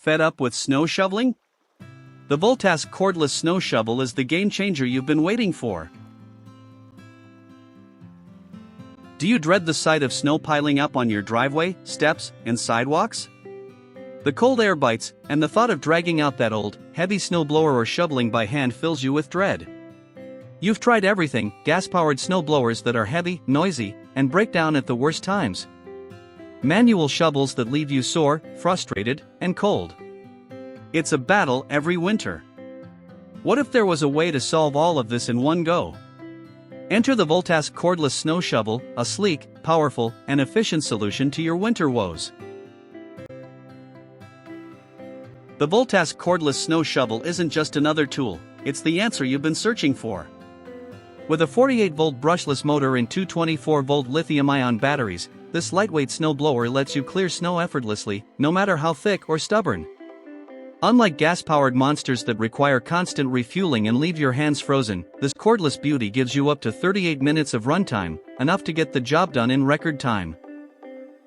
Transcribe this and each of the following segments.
Fed up with snow shoveling? The VOLTASK Cordless Snow Shovel is the game changer you've been waiting for. Do you dread the sight of snow piling up on your driveway, steps, and sidewalks? The cold air bites, and the thought of dragging out that old, heavy snowblower or shoveling by hand fills you with dread. You've tried everything: gas-powered snowblowers that are heavy, noisy, and break down at the worst times. Manual shovels that leave you sore, frustrated, and cold. It's a battle every winter. What if there was a way to solve all of this in one go? Enter the VOLTASK Cordless Snow Shovel, a sleek, powerful, and efficient solution to your winter woes. The VOLTASK Cordless Snow Shovel isn't just another tool, it's the answer you've been searching for. With a 48-volt brushless motor and two 24-volt lithium-ion batteries, this lightweight snow blower lets you clear snow effortlessly, no matter how thick or stubborn. Unlike gas-powered monsters that require constant refueling and leave your hands frozen, this cordless beauty gives you up to 38 minutes of runtime, enough to get the job done in record time.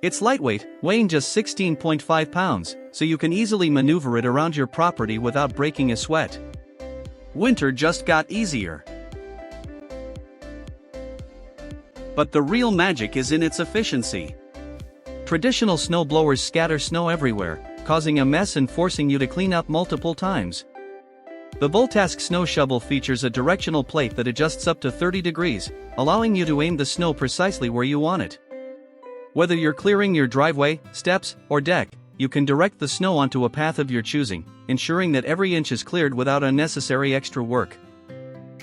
It's lightweight, weighing just 16.5 pounds, so you can easily maneuver it around your property without breaking a sweat. Winter just got easier. But the real magic is in its efficiency. Traditional snowblowers scatter snow everywhere, causing a mess and forcing you to clean up multiple times. The VOLTASK Snow Shovel features a directional plate that adjusts up to 30 degrees, allowing you to aim the snow precisely where you want it. Whether you're clearing your driveway, steps, or deck, you can direct the snow onto a path of your choosing, ensuring that every inch is cleared without unnecessary extra work.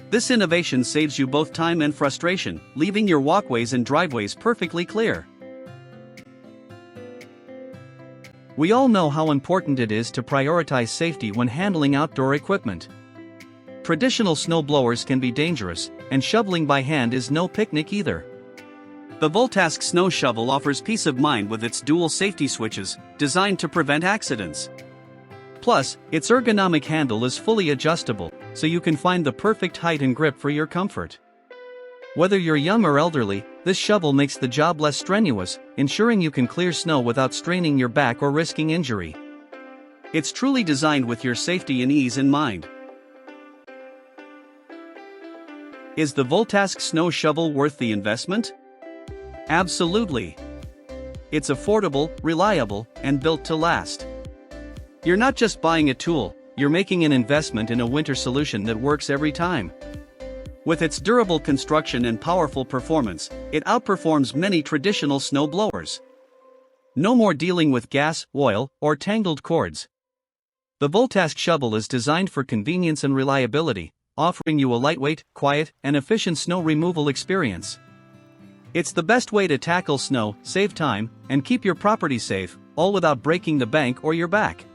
This innovation saves you both time and frustration, leaving your walkways and driveways perfectly clear. We all know how important it is to prioritize safety when handling outdoor equipment. Traditional snowblowers can be dangerous, and shoveling by hand is no picnic either. The VOLTASK Snow Shovel offers peace of mind with its dual safety switches, designed to prevent accidents. Plus, its ergonomic handle is fully adjustable, so you can find the perfect height and grip for your comfort. Whether you're young or elderly, this shovel makes the job less strenuous, ensuring you can clear snow without straining your back or risking injury. It's truly designed with your safety and ease in mind. Is the VOLTASK Snow Shovel worth the investment? Absolutely. It's affordable, reliable, and built to last. You're not just buying a tool, you're making an investment in a winter solution that works every time. With its durable construction and powerful performance, it outperforms many traditional snow blowers. No more dealing with gas, oil, or tangled cords. The VOLTASK shovel is designed for convenience and reliability, offering you a lightweight, quiet, and efficient snow removal experience. It's the best way to tackle snow, save time, and keep your property safe, all without breaking the bank or your back.